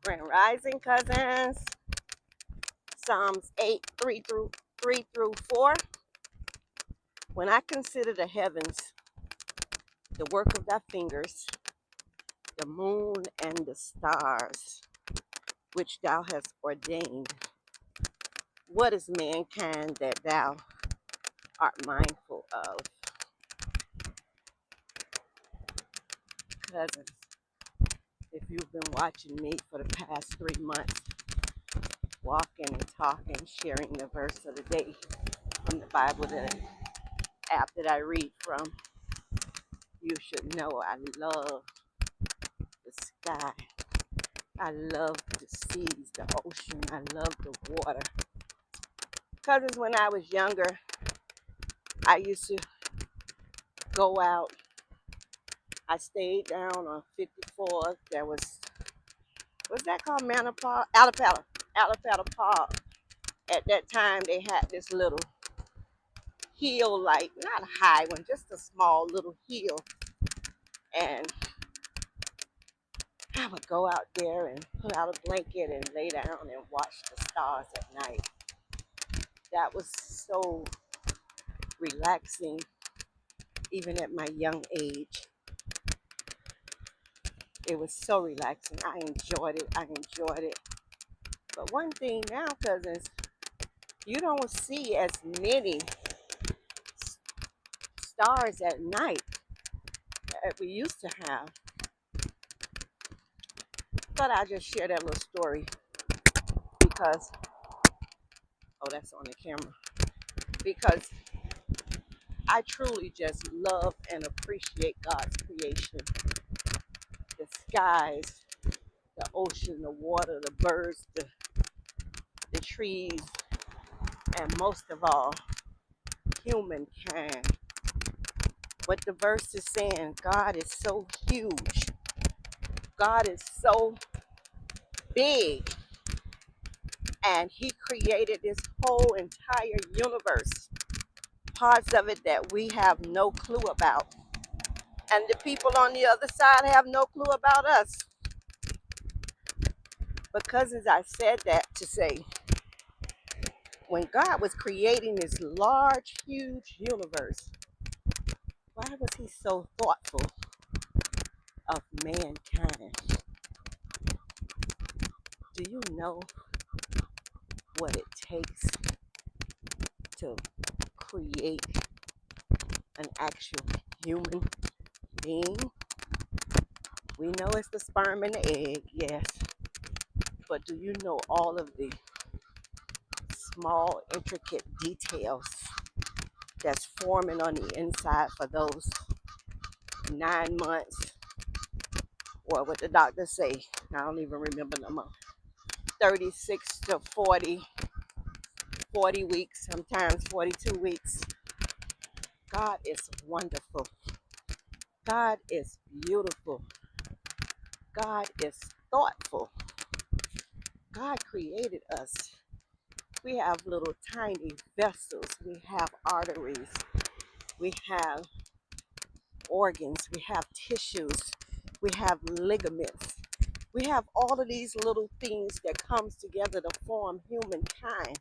Grand Rising, cousins. Psalms 8, 3 through 4. When I consider the heavens, the work of thy fingers, the moon and the stars, which thou hast ordained, what is mankind that thou art mindful of? Cousins, if you've been watching me for the past 3 months, walking and talking, sharing the verse of the day from the Bible, the app that I read from, you should know I love the sky. I love the seas, the ocean. I love the water. Cousins, when I was younger, I used to go out. I stayed down on 54th. There was, what's that called? Alapata Park. At that time, they had this little hill, like, not a high one, just a small little hill. And I would go out there and put out a blanket and lay down and watch the stars at night. That was so relaxing, even at my young age. It was so relaxing. I enjoyed it. But one thing now, cousins, you don't see as many stars at night as we used to have. Thought I'd just share that little story because, oh, that's on the camera. Because I truly just love and appreciate God's creation. The skies, the ocean, the water, the birds, the trees, and most of all, humankind. What the verse is saying, God is so huge. God is so big. And he created this whole entire universe. Parts of it that we have no clue about. And the people on the other side have no clue about us. But cousins, I said that to say, when God was creating this large, huge universe, why was he so thoughtful of mankind? Do you know what it takes to create an actual human being? We know it's the sperm and the egg, yes. But do you know all of the small, intricate details that's forming on the inside for those 9 months, or what the doctors say, I don't even remember no more, 36 to 40 weeks, sometimes 42 weeks. God is wonderful. God is beautiful. God is thoughtful. God created us. We have little tiny vessels. We have arteries. We have organs. We have tissues. We have ligaments. We have all of these little things that comes together to form humankind.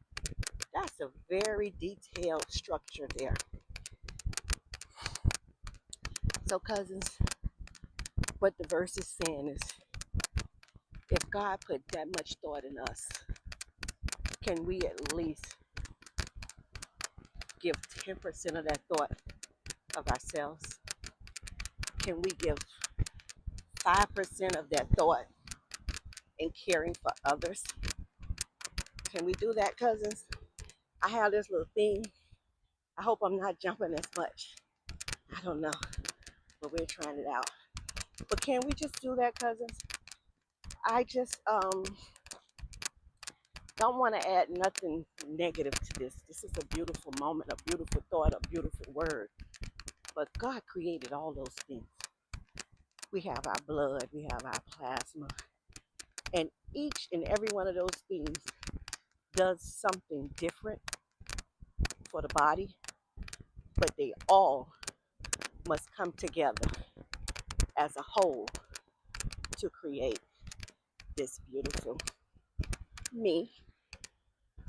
That's a very detailed structure there. So cousins, what the verse is saying is, if God put that much thought in us, can we at least give 10% of that thought of ourselves? Can we give 5% of that thought in caring for others? Can we do that, cousins? I have this little thing. I hope I'm not jumping as much. I don't know, but we're trying it out. But can we just do that, cousins? I just don't want to add nothing negative to this. This is a beautiful moment, a beautiful thought, a beautiful word. But God created all those things. We have our blood, we have our plasma, and each and every one of those things does something different for the body, but they all must come together as a whole to create. this beautiful me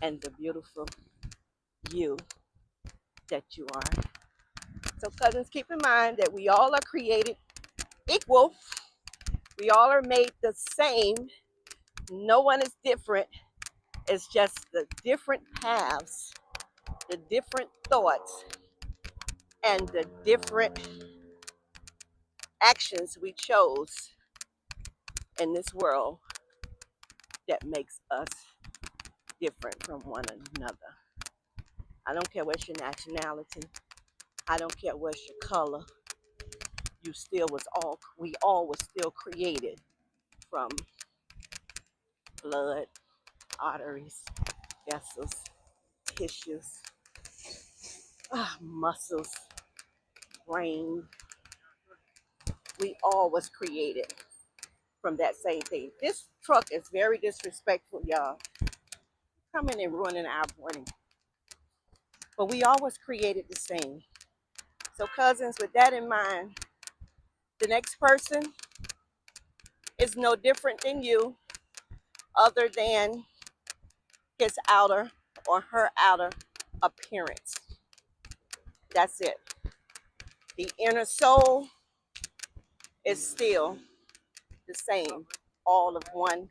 and the beautiful you that you are. So cousins, keep in mind that we all are created equal. We all are made the same. No one is different. It's just the different paths, the different thoughts, and the different actions we chose in this world that makes us different from one another. I don't care what's your nationality. I don't care what's your color. We all was still created from blood, arteries, vessels, tissues, muscles, brain. We all was created from that same thing. This truck is very disrespectful, y'all. Coming and ruining our morning. But we all was created the same. So cousins, with that in mind, the next person is no different than you, other than his outer or her outer appearance. That's it. The inner soul is still the same, all of one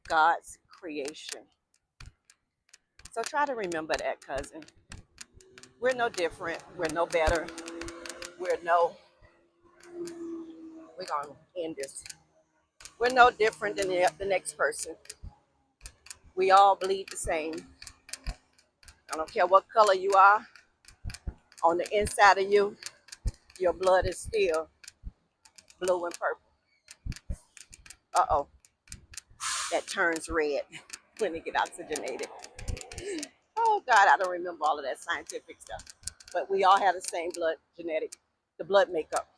God's creation. So try to remember that, cousin. We're no different. We're no better. We're going to end this. We're no different than the next person. We all bleed the same. I don't care what color you are. On the inside of you, your blood is still blue and purple. Uh-oh, that turns red when it get oxygenated. Oh God, I don't remember all of that scientific stuff. But we all have the same blood genetic, the blood makeup.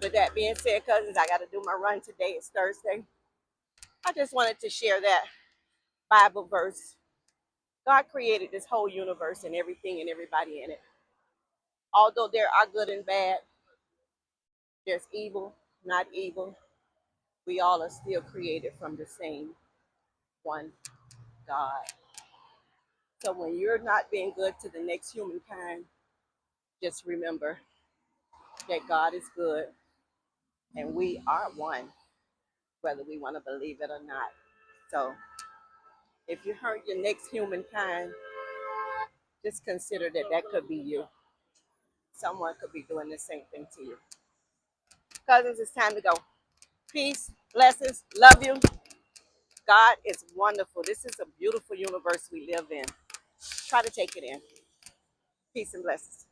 With that being said, cousins, I got to do my run today. It's Thursday. I just wanted to share that Bible verse. God created this whole universe and everything and everybody in it. Although there are good and bad, there's evil, not evil. We all are still created from the same one God. So when you're not being good to the next humankind, just remember that God is good and we are one, whether we want to believe it or not. So if you hurt your next humankind, just consider that that could be you. Someone could be doing the same thing to you. Cousins, it's time to go. Peace, blessings, love you. God is wonderful. This is a beautiful universe we live in. Try to take it in. Peace and blessings.